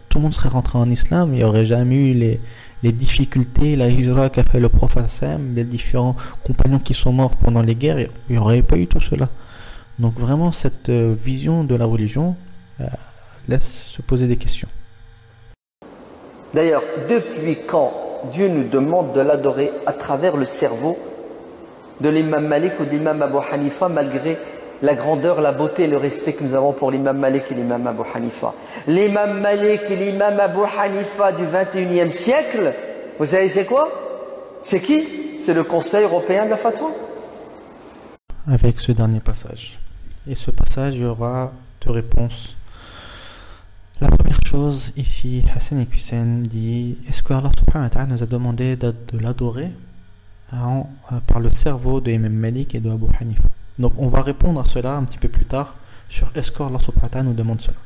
tout le monde serait rentré en islam, il n'y aurait jamais eu les difficultés, la hijra qu'a fait le prophète Sam, les différents compagnons qui sont morts pendant les guerres, il n'y aurait pas eu tout cela. Donc vraiment cette vision de la religion laisse se poser des questions. D'ailleurs, depuis quand Dieu nous demande de l'adorer à travers le cerveau de l'imam Malik ou de l'imam Abu Hanifa, malgré la grandeur, la beauté et le respect que nous avons pour l'imam Malik et l'imam Abu Hanifa. L'imam Malik et l'imam Abu Hanifa du 21e siècle, vous savez c'est quoi? C'est qui? C'est le Conseil européen de la fatwa. Avec ce dernier passage. Et ce passage, il y aura deux réponses. La première chose, ici, Hassan et Hussein dit, est-ce que Allah subhanahu wa ta'ala nous a demandé de l'adorer par le cerveau de Imam Malik et de Abu Hanifa? Donc on va répondre à cela un petit peu plus tard, sur est-ce que Allah subhanahu wa ta'ala nous demande cela.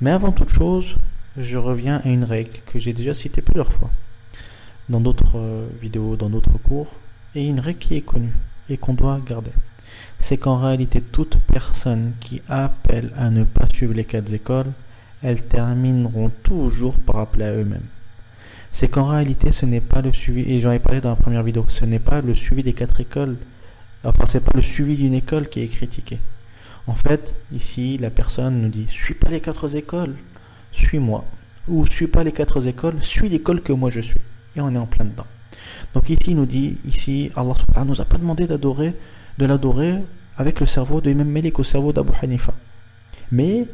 Mais avant toute chose, je reviens à une règle que j'ai déjà citée plusieurs fois, dans d'autres vidéos, dans d'autres cours, et une règle qui est connue, et qu'on doit garder. C'est qu'en réalité, toute personne qui appelle à ne pas suivre les 4 écoles, elles termineront toujours par appeler à eux-mêmes. C'est qu'en réalité, ce n'est pas le suivi, et j'en ai parlé dans la première vidéo, ce n'est pas le suivi des 4 écoles, enfin c'est pas le suivi d'une école qui est critiqué. En fait, ici, la personne nous dit, suis pas les 4 écoles, suis-moi. Ou suis pas les 4 écoles, suis l'école que moi je suis. Et on est en plein dedans. Donc ici, il nous dit, ici, Allah subhanahu wa ta'ala nous a pas demandé de l'adorer avec le cerveau de Imam Malik, au cerveau d'Abu Hanifa. Mais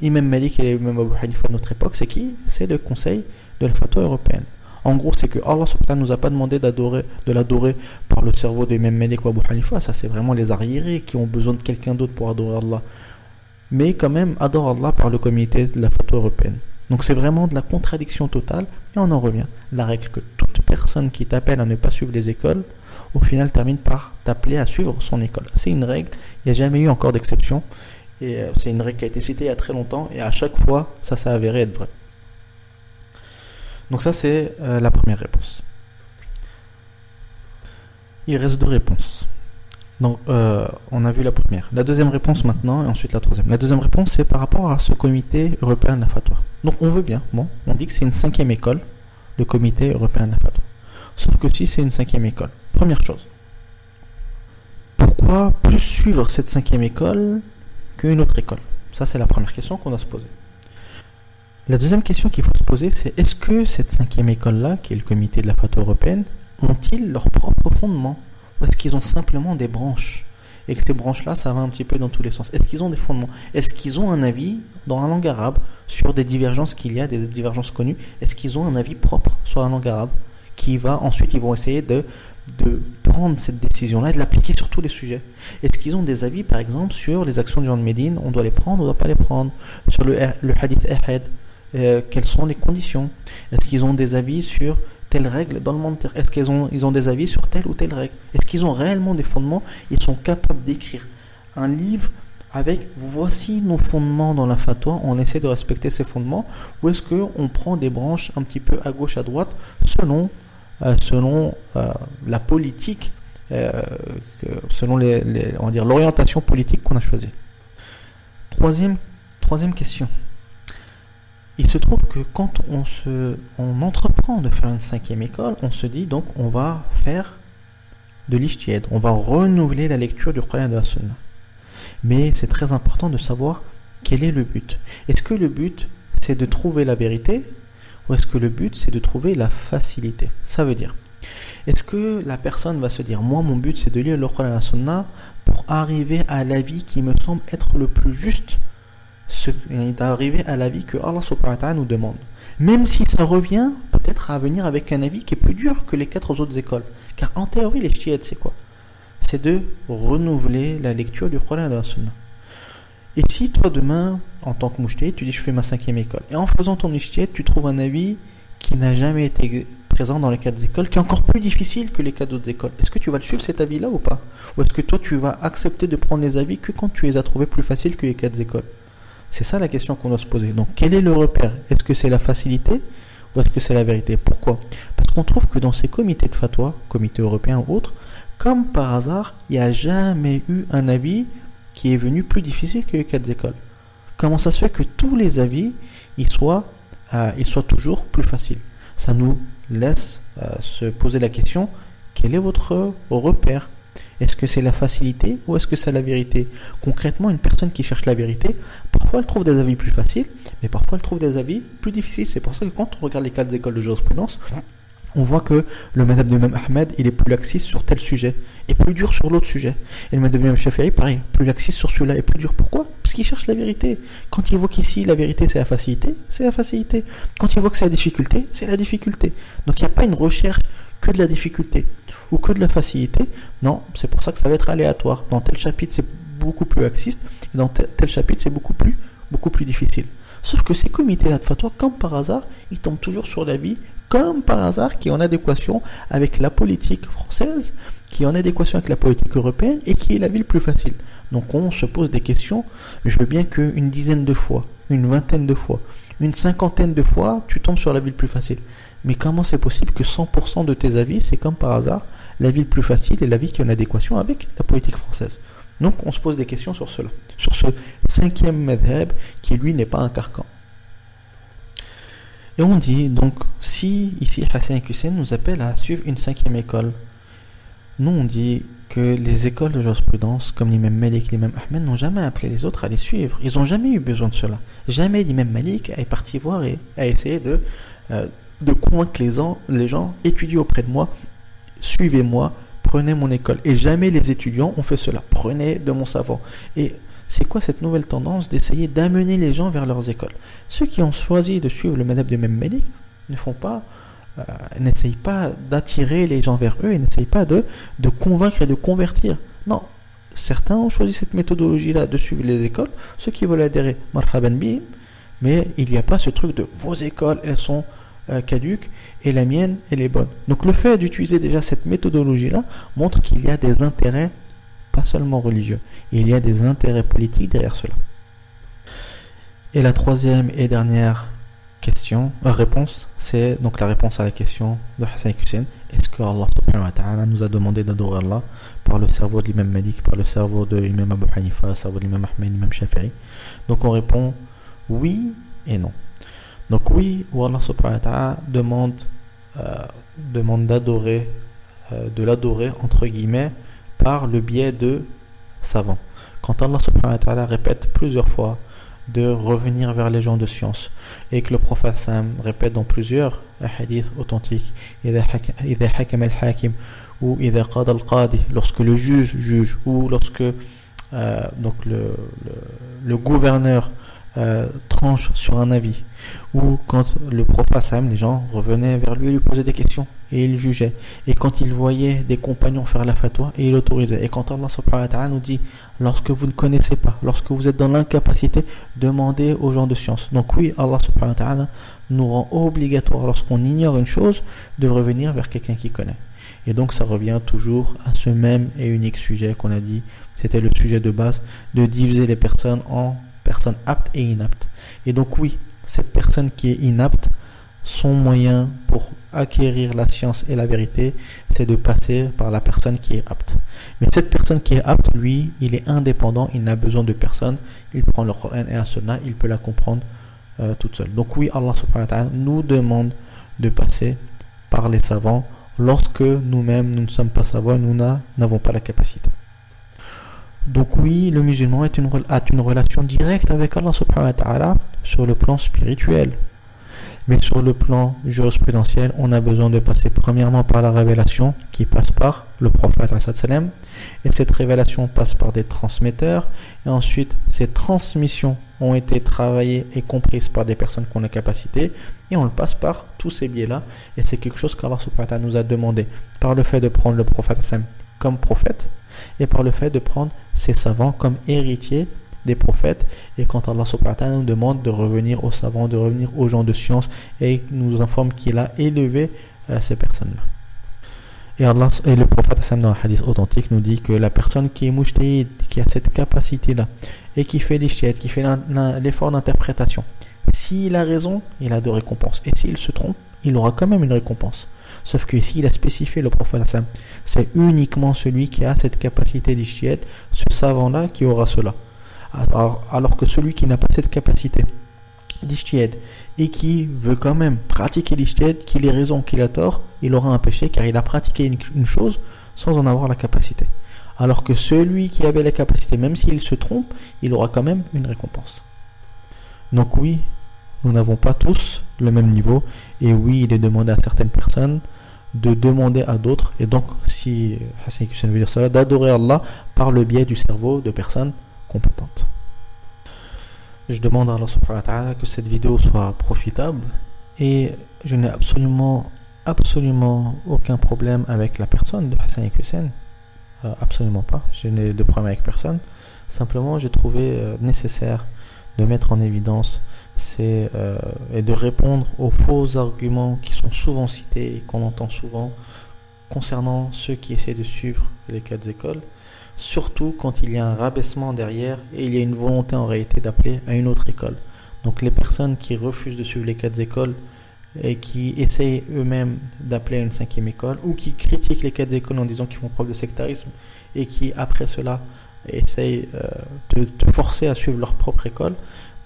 Imam Malik et Imam Abu Hanifa de notre époque, c'est qui? C'est le conseil de la fatwa européenne. En gros, c'est que Allah subhanahu wa ta'ala nous a pas demandé de l'adorer par le cerveau de Imam Malik ou Abu Hanifa. Ça, c'est vraiment les arriérés qui ont besoin de quelqu'un d'autre pour adorer Allah. Mais quand même, adore Allah par le comité de la fatwa européenne. Donc c'est vraiment de la contradiction totale. Et on en revient. La règle que toute personne qui t'appelle à ne pas suivre les écoles, au final termine par t'appeler à suivre son école. C'est une règle. Il n'y a jamais eu encore d'exception. Et c'est une règle qui a été citée il y a très longtemps. Et à chaque fois, ça s'est avéré être vrai. Donc ça c'est la première réponse. Il reste deux réponses. Donc on a vu la première. La deuxième réponse maintenant et ensuite la troisième. La deuxième réponse c'est par rapport à ce comité européen de la fatwa. Donc on veut bien, bon, on dit que c'est une 5e école, le comité européen de la fatwa. Sauf que si c'est une 5e école, première chose, pourquoi plus suivre cette 5e école qu'une autre école? Ça c'est la première question qu'on doit se poser. La deuxième question qu'il faut se poser, c'est est-ce que cette 5e école-là, qui est le comité de la fatwa européenne, ont-ils leur propre fondement? Ou est-ce qu'ils ont simplement des branches? Et que ces branches-là, ça va un petit peu dans tous les sens. Est-ce qu'ils ont des fondements? Est-ce qu'ils ont un avis dans la langue arabe sur des divergences qu'il y a, des divergences connues? Est-ce qu'ils ont un avis propre sur la langue arabe qui va ensuite, ils vont essayer de prendre cette décision-là et de l'appliquer sur tous les sujets? Est-ce qu'ils ont des avis, par exemple, sur les actions du Jean de Médine? On doit les prendre, on ne doit pas les prendre. Sur le hadith Ahad, quelles sont les conditions? Est-ce qu'ils ont des avis sur telle règle dans le monde? Est-ce qu'ils ont des avis sur telle ou telle règle? Est-ce qu'ils ont réellement des fondements? Ils sont capables d'écrire un livre avec voici nos fondements dans la fatwa, on essaie de respecter ces fondements, ou est-ce qu'on prend des branches un petit peu à gauche, à droite, selon la politique, selon on va dire l'orientation politique qu'on a choisie? Troisième question. Il se trouve que quand on entreprend de faire une 5e école, on se dit donc on va faire de l'ijtihad, on va renouveler la lecture du Coran et de la Sunna. Mais c'est très important de savoir quel est le but. Est-ce que le but c'est de trouver la vérité ou est-ce que le but c'est de trouver la facilité? Ça veut dire, est-ce que la personne va se dire moi mon but c'est de lire le Coran et la Sunna pour arriver à l'avis qui me semble être le plus juste, d'arriver à l'avis que Allah subhanahu wa ta'ala nous demande, même si ça revient peut-être à venir avec un avis qui est plus dur que les 4 autres écoles, car en théorie les ijtihad c'est quoi? C'est de renouveler la lecture du Coran et de la Sunna. Et si toi demain en tant que mujtahid tu dis je fais ma 5e école et en faisant ton ijtihad tu trouves un avis qui n'a jamais été présent dans les 4 écoles, qui est encore plus difficile que les 4 autres écoles, est-ce que tu vas le suivre cet avis là ou pas? Ou est-ce que toi tu vas accepter de prendre les avis que quand tu les as trouvés plus faciles que les 4 écoles? C'est ça la question qu'on doit se poser. Donc quel est le repère? Est-ce que c'est la facilité ou est-ce que c'est la vérité? Pourquoi? Parce qu'on trouve que dans ces comités de fatwa, comités européens ou autres, comme par hasard, il n'y a jamais eu un avis qui est venu plus difficile que les 4 écoles. Comment ça se fait que tous les avis ils soient toujours plus faciles? Ça nous laisse se poser la question, quel est votre repère? Est-ce que c'est la facilité ou est-ce que c'est la vérité? Concrètement, une personne qui cherche la vérité, parfois elle trouve des avis plus faciles, mais parfois elle trouve des avis plus difficiles. C'est pour ça que quand on regarde les 4 écoles de jurisprudence, on voit que le madhab de Imam Ahmed, il est plus laxiste sur tel sujet et plus dur sur l'autre sujet. Et le madhab de Imam Shafi'i, pareil, plus laxiste sur celui-là et plus dur. Pourquoi? Parce qu'il cherche la vérité. Quand il voit qu'ici la vérité c'est la facilité, c'est la facilité. Quand il voit que c'est la difficulté, c'est la difficulté. Donc il n'y a pas une recherche que de la difficulté ou que de la facilité. Non, c'est pour ça que ça va être aléatoire. Dans tel chapitre c'est beaucoup plus laxiste et dans tel chapitre c'est beaucoup plus difficile. Sauf que ces comités-là de fatwa, comme par hasard, ils tombent toujours sur l'avis, comme par hasard, qui est en adéquation avec la politique française, qui est en adéquation avec la politique européenne, et qui est l'avis le plus facile. Donc on se pose des questions, je veux bien qu'une dizaine de fois, une vingtaine de fois, une cinquantaine de fois, tu tombes sur l'avis le plus facile. Mais comment c'est possible que 100% de tes avis, c'est comme par hasard, l'avis le plus facile et l'avis qui est en adéquation avec la politique française? Donc on se pose des questions sur cela, sur ce 5e madhab qui lui n'est pas un carcan. Et on dit donc, si ici Hassan et Hussein nous appellent à suivre une 5e école, nous on dit que les écoles de jurisprudence comme l'imam Malik et l'imam Ahmed n'ont jamais appelé les autres à les suivre. Ils n'ont jamais eu besoin de cela. Jamais l'imam Malik est parti voir et a essayé de convaincre les gens, étudiez auprès de moi, suivez-moi, prenez mon école. Et jamais les étudiants ont fait cela. Prenez de mon savant. Et c'est quoi cette nouvelle tendance d'essayer d'amener les gens vers leurs écoles. Ceux qui ont choisi de suivre le madhab de Imam Malik n'essayent pas d'attirer les gens vers eux et n'essayent pas de convaincre et de convertir. Non, certains ont choisi cette méthodologie-là de suivre les écoles. Ceux qui veulent adhérer, marhaban bihim, mais il n'y a pas ce truc de vos écoles, elles sont caduques et la mienne, elle est bonne. Donc le fait d'utiliser déjà cette méthodologie-là montre qu'il y a des intérêts, pas seulement religieux, il y a des intérêts politiques derrière cela. Et la troisième et dernière réponse, c'est donc la réponse à la question de Hassan Hussein. Est-ce que Allah subhanahu wa ta'ala nous a demandé d'adorer Allah par le cerveau de l'imam Malik, par le cerveau de l'imam Abu Hanifa, le cerveau de l'imam Ahmed, l'imam Shafi'i? Donc on répond oui et non. Donc oui, où Allah subhanahu wa ta'ala demande d'adorer, de l'adorer entre guillemets par le biais de savants. Quand Allah subhanahu wa ta'ala répète plusieurs fois de revenir vers les gens de science et que le prophète Sam répète dans plusieurs hadiths authentiques إذا حكم الحاكم ou إذا قضى القاضي, lorsque le juge juge, ou lorsque donc le gouverneur tranche sur un avis, ou quand le prophète Sam, les gens revenaient vers lui et lui posaient des questions et il jugeait, et quand il voyait des compagnons faire la fatwa et il autorisait, et quand Allah subhanahu wa ta'ala nous dit lorsque vous ne connaissez pas, lorsque vous êtes dans l'incapacité, demandez aux gens de science. Donc oui, Allah subhanahu wa ta'ala nous rend obligatoire, lorsqu'on ignore une chose, de revenir vers quelqu'un qui connaît. Et donc ça revient toujours à ce même et unique sujet qu'on a dit, c'était le sujet de base, de diviser les personnes en personnes aptes et inaptes. Et donc oui, cette personne qui est inapte, son moyen pour acquérir la science et la vérité, c'est de passer par la personne qui est apte. Mais cette personne qui est apte, lui, il est indépendant, il n'a besoin de personne, il prend le Coran et la Sunna, il peut la comprendre toute seule. Donc oui, Allah subhanahu wa ta'ala nous demande de passer par les savants lorsque nous-mêmes nous ne sommes pas savants, nous n'avons pas la capacité. Donc oui, le musulman a une relation directe avec Allah subhanahu wa ta'ala sur le plan spirituel. Mais sur le plan jurisprudentiel, on a besoin de passer premièrement par la révélation qui passe par le prophète sallam, et cette révélation passe par des transmetteurs, et ensuite ces transmissions ont été travaillées et comprises par des personnes qui ont la capacité, et on le passe par tous ces biais-là, et c'est quelque chose qu'Allah subhanahu wa ta'ala nous a demandé par le fait de prendre le prophète sallam comme prophète, et par le fait de prendre ses savants comme héritiers des prophètes. Et quand Allah subhanahu wa ta'ala nous demande de revenir aux savants, de revenir aux gens de science, et nous informe qu'il a élevé ces personnes-là. Et le prophète dans un hadith authentique nous dit que la personne qui est mujtahid, qui a cette capacité-là, et qui fait l'ijtihad, qui fait l'effort d'interprétation, s'il a raison, il a de récompenses. Et s'il se trompe, il aura quand même une récompense. Sauf que ici, il a spécifié le prophète, c'est uniquement celui qui a cette capacité d'ijtihad, ce savant-là qui aura cela. Alors que celui qui n'a pas cette capacité d'ijtihad et qui veut quand même pratiquer l'ijtihad, qu'il ait raison, qu'il a tort, il aura un péché car il a pratiqué une chose sans en avoir la capacité. Alors que celui qui avait la capacité, même s'il se trompe, il aura quand même une récompense. Donc oui, nous n'avons pas tous le même niveau, et oui, il est demandé à certaines personnes de demander à d'autres, et donc si Hassan Hussein veut dire cela, d'adorer Allah par le biais du cerveau de personnes compétentes. Je demande à Allah subhanahu wa ta'ala que cette vidéo soit profitable, et je n'ai absolument aucun problème avec la personne de Hassan Hussein, absolument pas, je n'ai de problème avec personne. Simplement j'ai trouvé nécessaire de mettre en évidence et de répondre aux faux arguments qui sont souvent cités et qu'on entend souvent concernant ceux qui essaient de suivre les 4 écoles, surtout quand il y a un rabaissement derrière et il y a une volonté en réalité d'appeler à une autre école. Donc les personnes qui refusent de suivre les 4 écoles et qui essayent eux-mêmes d'appeler à une 5e école, ou qui critiquent les 4 écoles en disant qu'ils font preuve de sectarisme et qui après cela essayent de forcer à suivre leur propre école.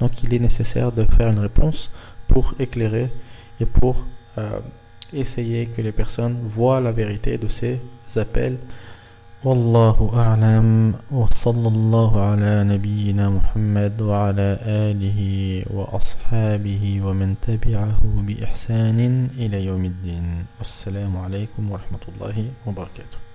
Donc il est nécessaire de faire une réponse pour éclairer et pour essayer que les personnes voient la vérité de ces appels. Wallahu a'lam wa sallallahu ala nabiyyina Muhammad wa ala alihi wa ashabihi wa man tabi'ahu bi ihsanin ila yawmiddin. Wassalamu alaykum wa rahmatullahi wa barakatuh.